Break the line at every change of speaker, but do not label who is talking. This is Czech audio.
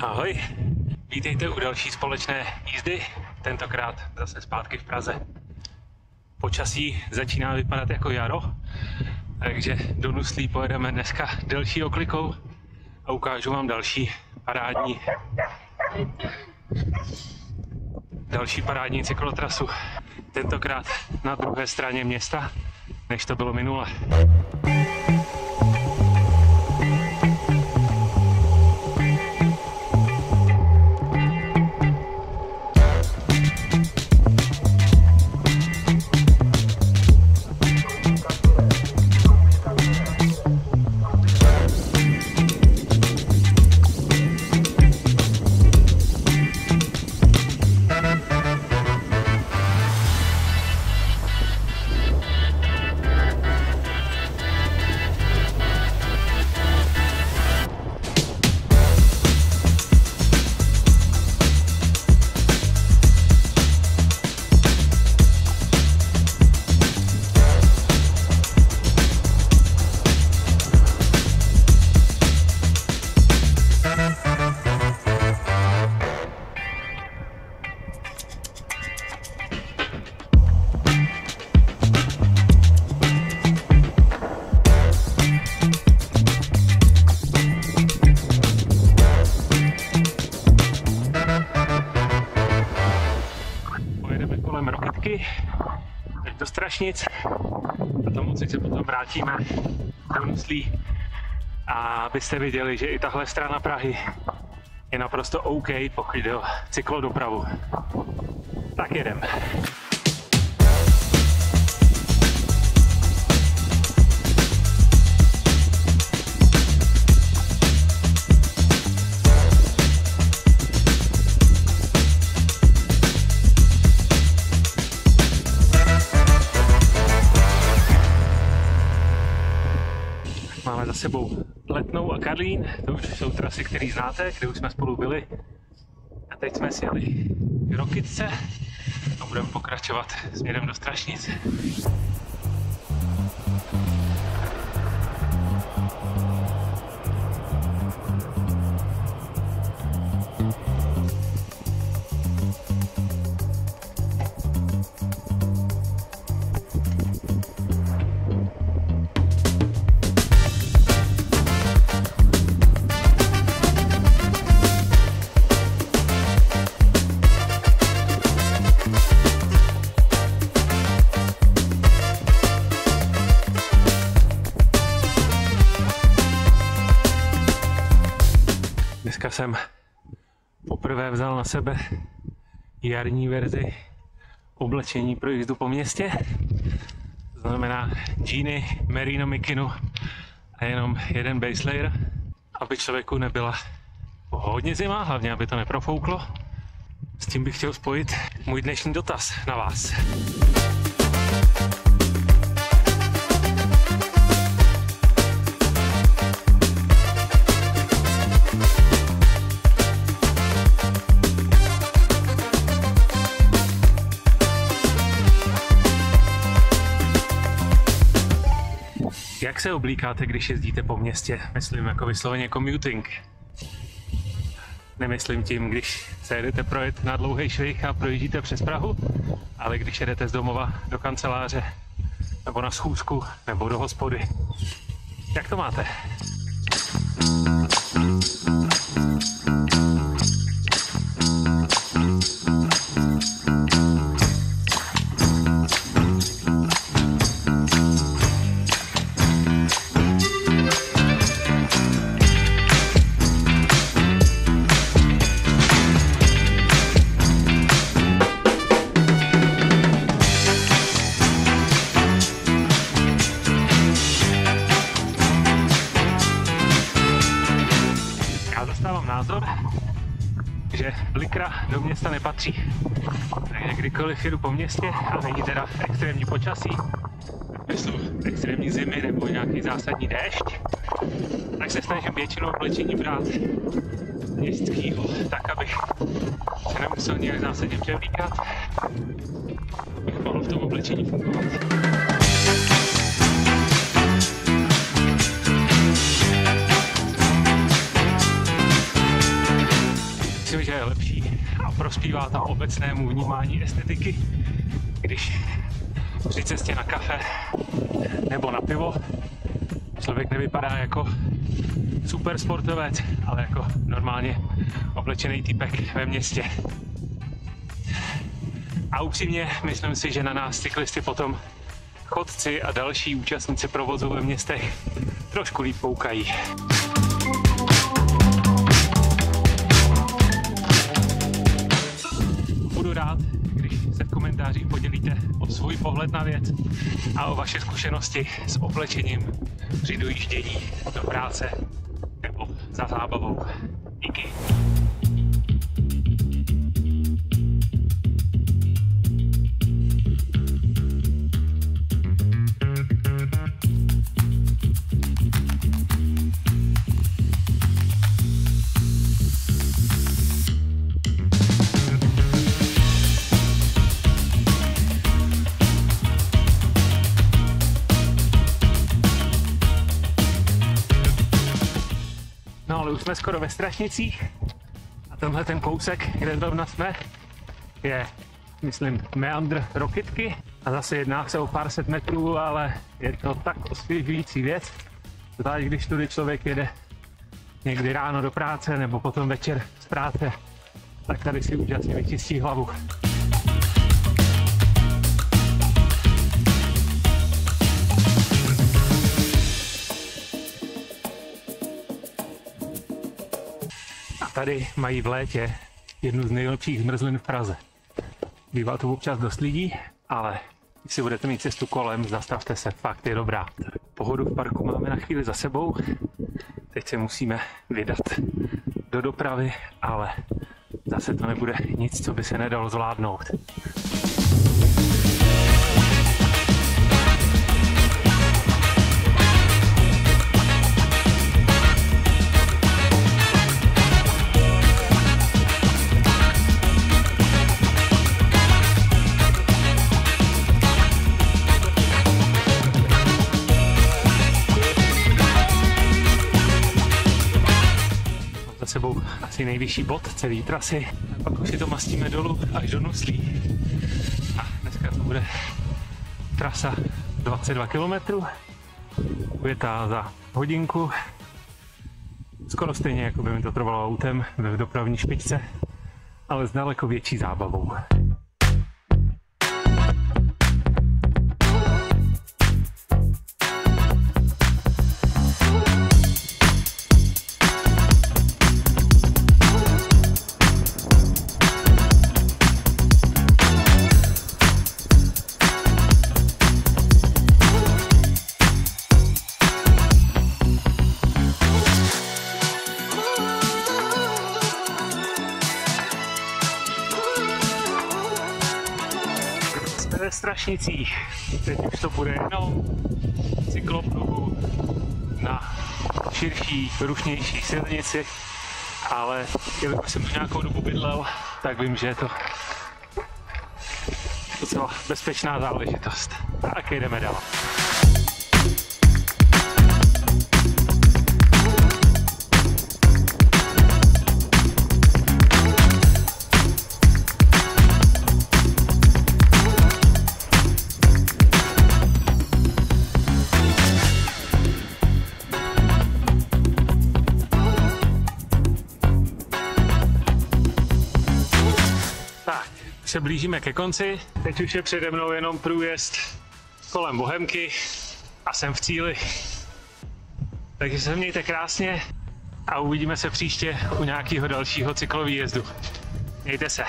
Ahoj, vítejte u další společné jízdy, tentokrát zase zpátky v Praze. Počasí začíná vypadat jako jaro, takže do Nuslí pojedeme dneska delší oklikou a ukážu vám další parádní cyklotrasu, tentokrát na druhé straně města, než to bylo minule. Teď do Strašnic a tam se potom vrátíme do Nuslí, a abyste viděli, že i tahle strana Prahy je naprosto OK, pokud jde o cyklodopravu. Tak jedem. Máme za sebou Letnou a Karlín, to už jsou trasy, které znáte, kde už jsme spolu byli. A teď jsme sjeli k Rokytce a budeme pokračovat směrem do Strašnic. Dneska jsem poprvé vzal na sebe jarní verzi oblečení pro jízdu po městě. To znamená džíny, merino mikinu a jenom jeden base layer, aby člověku nebyla hodně zima, hlavně aby to neprofouklo. S tím bych chtěl spojit můj dnešní dotaz na vás. Jak se oblíkáte, když jezdíte po městě? Myslím jako vysloveně commuting. Nemyslím tím, když se jedete projet na dlouhý švih a projíždíte přes Prahu, ale když jedete z domova do kanceláře, nebo na schůzku, nebo do hospody. Jak to máte? Že Likra do města nepatří. Takže kdykoliv jedu po městě a není teda extrémní počasí, jsou extrémní zimy nebo nějaký zásadní déšť, tak se snažím většinou oblečení brát městskýho, tak abych se nemusel nějak zásadně převlíkat, abych mohl v tom oblečení fungovat. myslím, že je lepší a prospívá to obecnému vnímání estetiky, když při cestě na kafe nebo na pivo člověk nevypadá jako super sportovec, ale jako normálně oblečený týpek ve městě. A upřímně myslím si, že na nás cyklisty potom chodci a další účastníci provozu ve městech trošku líp koukají. Budu rád, když se v komentářích podělíte o svůj pohled na věc a o vaše zkušenosti s oblečením při dojíždění do práce nebo za zábavou. Díky. No ale už jsme skoro ve Strašnicích a tenhle ten kousek, kde zrovna jsme, je, myslím, meandr Rokytky a zase jedná se o pár set metrů, ale je to tak osvěžující věc, zvlášť když tudy člověk jede někdy ráno do práce nebo potom večer z práce, tak tady si úžasně vyčistí hlavu. Tady mají v létě jednu z nejlepších zmrzlin v Praze. Bývá tu občas dost lidí, ale když si budete mít cestu kolem, zastavte se, fakt je dobrá. Pohodu v parku máme na chvíli za sebou, teď se musíme vydat do dopravy, ale zase to nebude nic, co by se nedalo zvládnout. Za sebou asi nejvyšší bod celé trasy, pak už si to mastíme dolů až do Nuslí. A dneska to bude trasa 22 km, ujetá za hodinku, skoro stejně jako by mi to trvalo autem v dopravní špičce, ale s daleko větší zábavou. Ve Strašnicích. Teď už to bude jenom cyklopruhu na širší, rušnější silnici, ale jelikož jsem už nějakou dobu bydlel, tak vím, že je to docela bezpečná záležitost. Tak jdeme dál. Se blížíme ke konci, teď už je přede mnou jenom průjezd kolem Bohemky a jsem v cíli. Takže se mějte krásně a uvidíme se příště u nějakého dalšího cyklovýjezdu. Mějte se.